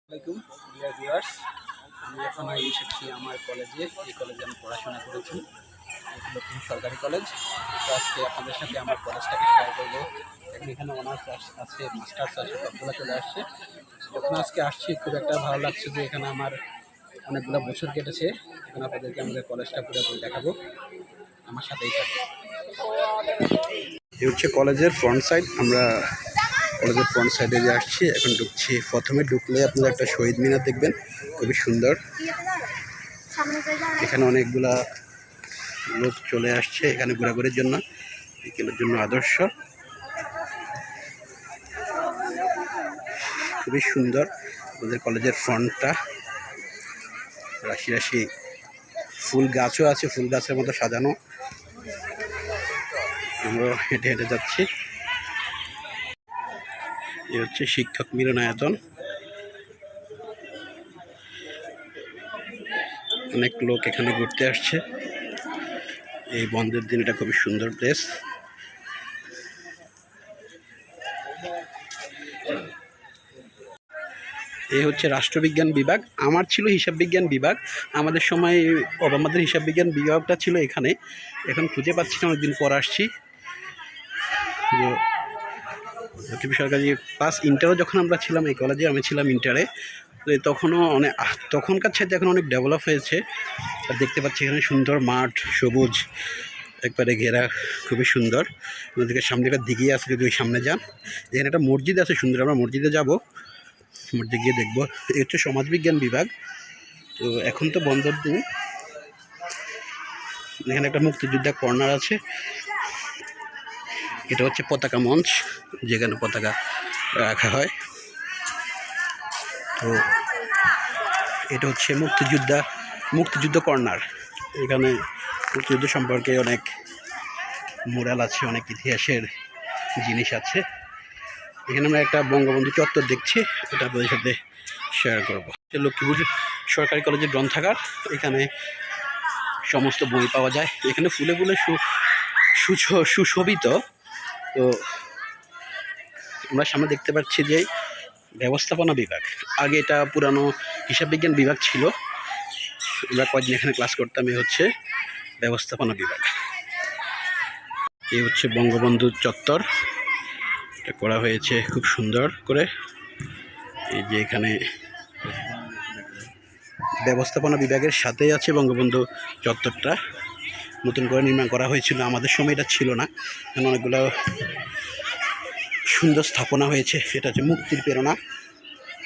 আসসালামাইকুম dear viewers, আমি এখন এসেছি আমার কলেজে। এই কলেজে আমি পড়াশোনা করেছি, লক্ষ্মী সরকারি কলেজ। তো আজকে আপনাদের সাথে আমার কলেজটাকে শেয়ার করবো। এখানে অনার্স আছে, মাস্টার্স আছে, সবগুলো চলে আসছে। যখন আজকে আসছি খুব একটা ভালো লাগছে যে এখানে আমার অনেকগুলো বছর কেটেছে। এখন আপনাদেরকে আমাদের কলেজটা পুরোপুরি দেখাবো, আমার সাথেই থাকবে। এই হচ্ছে কলেজের ফ্রন্ট সাইড। আমরা কলেজের ফ্রন্ট সাইডে যে আসছি, এখন ঢুকছি। প্রথমে ঢুকলে আপনারা একটা শহীদ মিনার দেখবেন, খুবই সুন্দর। এখানে অনেকগুলা লোক চলে আসছে এখানে ঘোরাঘুরির জন্য, বিকেলের জন্য আদর্শ। খুবই সুন্দর আমাদের কলেজের ফ্রন্টটা। রাশি রাশি ফুল গাছও আছে, ফুল গাছের মতো সাজানো। আমরা হেঁটে হেঁটে যাচ্ছি। এ হচ্ছে শিক্ষক মিলনায়তন। অনেক লোক এখানে ঘুরতে আসছে এই বন্ধের দিন। এটা খুবই সুন্দর প্লেস। এই হচ্ছে রাষ্ট্রবিজ্ঞান বিভাগ। আমার ছিল হিসাব বিজ্ঞান বিভাগ। আমাদের সময় আমাদের হিসাব বিজ্ঞান বিভাগটা ছিল এখানে। এখন খুঁজে পাচ্ছি না, অনেকদিন পর আসছি। লক্ষ্মী সরকারি ক্লাস ইন্টারও যখন আমরা ছিলাম এই কলেজে, আমি ছিলাম ইন্টারে, তো তখনও অনেক, তখনকার সাথে এখন অনেক ডেভেলপ হয়েছে। আর দেখতে পাচ্ছি এখানে সুন্দর মাঠ, সবুজ একবারে ঘেরা, খুবই সুন্দর। আমাদেরকে সামনে একটা দিঘি আছে, যদি ওই সামনে যান। এখানে একটা মসজিদ আছে সুন্দর, আমরা মসজিদে যাব, মসজিদে গিয়ে দেখবো। এই হচ্ছে সমাজবিজ্ঞান বিভাগ। তো এখন তো বন্ধের দিন। এখানে একটা মুক্তিযোদ্ধা কর্নার আছে। এটা হচ্ছে পতাকা মঞ্চ, যেখানে পতাকা রাখা হয়। তো এটা হচ্ছে মুক্তিযুদ্ধ কর্নার। এখানে মুক্তিযুদ্ধ সম্পর্কে অনেক মোরাল আছে, অনেক ইতিহাসের জিনিস আছে। এখানে আমরা একটা বঙ্গবন্ধু চত্বর দেখছি, এটা আপনাদের সাথে শেয়ার করবো। লক্ষ্মীপুর সরকারি কলেজের গ্রন্থাগার। এখানে সমস্ত বই পাওয়া যায়। এখানে ফুলে ফুলে সুশোভিত। তো আমরা সামনে দেখতে পাচ্ছি যে ব্যবস্থাপনা বিভাগ। আগে এটা পুরানো হিসাব বিজ্ঞান বিভাগ ছিল। আমরা কয়েকদিন এখানে ক্লাস করতাম। এই হচ্ছে ব্যবস্থাপনা বিভাগ। এই হচ্ছে বঙ্গবন্ধু চত্বর, এটা করা হয়েছে খুব সুন্দর করে। এই যে এখানে ব্যবস্থাপনা বিভাগের সাথেই আছে বঙ্গবন্ধু চত্বরটা। নতুন করে নির্মাণ করা হয়েছিল, আমাদের সময় এটা ছিল না। এখানে অনেকগুলো সুন্দর স্থাপনা হয়েছে। এটা হচ্ছে মুক্তির প্রেরণা।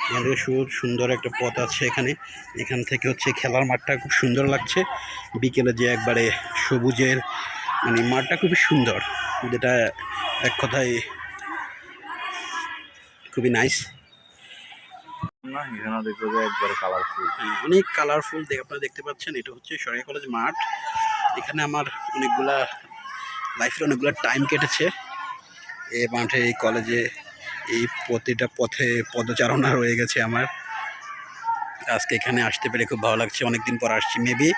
এখান থেকে সুন্দর একটা পথ আছে এখান থেকে হচ্ছে খেলার মাঠটা খুব সুন্দর লাগছে। বিকেলে যে একবারে সবুজের মানে মাঠটা খুবই সুন্দর, যেটা এক কথায় খুবই নাইস। অনেক কালারফুল আপনারা দেখতে পাচ্ছেন। এটা হচ্ছে সরকারি কলেজ মাঠ। এখানে আমার অনেকগুলা লাইফের অনেকগুলা টাইম কেটেছে এই মাঠে, এই কলেজে। এই প্রতিটা পথে পদচারণা রয়ে গেছে আমার। আজকে এখানে আসতে পেরে খুব ভালো লাগছে। অনেকদিন পর আসছি, মেবি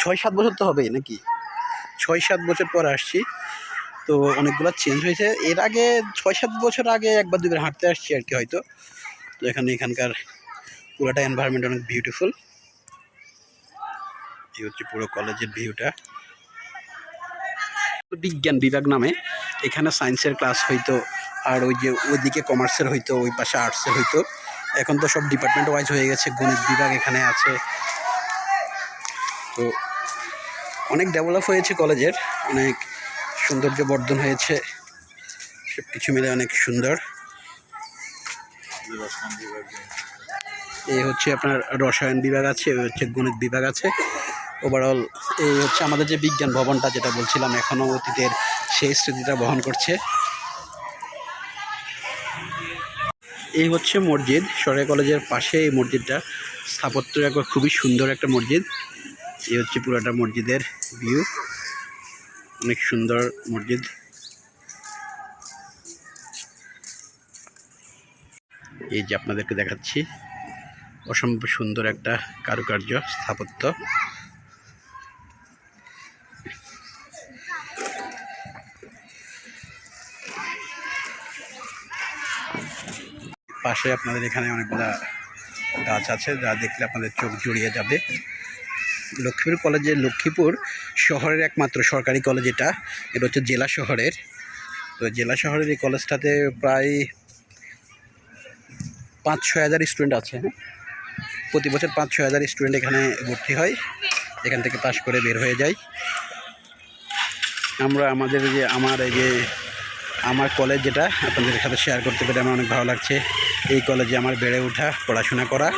6-7 বছর তো হবে নাকি, 6-7 বছর পর আসছি। তো অনেকগুলো চেঞ্জ হয়েছে। এর আগে 6-7 বছর আগে একবার দুবার হাঁটতে আসছি আর কি হয়তো। তো এখানকার পুরোটা এনভায়রনমেন্ট অনেক বিউটিফুল। এই হচ্ছে পুরো কলেজের ভিউটা। বিজ্ঞান বিভাগ নামে এখানে সায়েন্সের ক্লাস হইতো, আর ওই যে ওইদিকে কমার্সের হইতো, ওই পাশে আর্টসের হইতো। এখন তো সব ডিপার্টমেন্ট ওয়াইজ হয়ে গেছে। গণিত বিভাগ এখানে আছে। তো অনেক ডেভেলপ হয়েছে কলেজের, অনেক সৌন্দর্য বর্ধন হয়েছে, সব কিছু মিলে অনেক সুন্দর। এই হচ্ছে আপনার রসায়ন বিভাগ আছে, ওই হচ্ছে গণিত বিভাগ আছে। ওভারঅল এই হচ্ছে আমাদের যে বিজ্ঞান ভবনটা, যেটা বলছিলাম এখনও অতীতের সেই স্মৃতিটা বহন করছে। এই হচ্ছে মসজিদ, সরকারি কলেজের পাশে এই মসজিদটা। স্থাপত্য একবার খুবই সুন্দর একটা মসজিদ। এই হচ্ছে পুরোটা মসজিদের ভিউ, অনেক সুন্দর মসজিদ। এই যে আপনাদেরকে দেখাচ্ছি, অসম্ভব সুন্দর একটা কারুকার্য স্থাপত্য। পাশে আপনাদের এখানে অনেকগুলা গাছ আছে যা দেখলে আপনাদের চোখ জুড়িয়ে যাবে। লক্ষ্মীপুর কলেজে লক্ষ্মীপুর শহরের একমাত্র সরকারি কলেজ এটা হচ্ছে জেলা শহরের। তো জেলা শহরের এই কলেজটাতে প্রায় 5-6 হাজার স্টুডেন্ট আছে। হ্যাঁ, প্রতি বছর 5-6 হাজার স্টুডেন্ট এখানে ভর্তি হয়, এখান থেকে পাশ করে বের হয়ে যায়। আমরা আমাদের আমার কলেজ যেটা আপনাদের সাথে শেয়ার করতে পেরে আমার অনেক ভালো লাগছে। এই কলেজে আমার বেড়ে ওঠা, পড়াশোনা করা।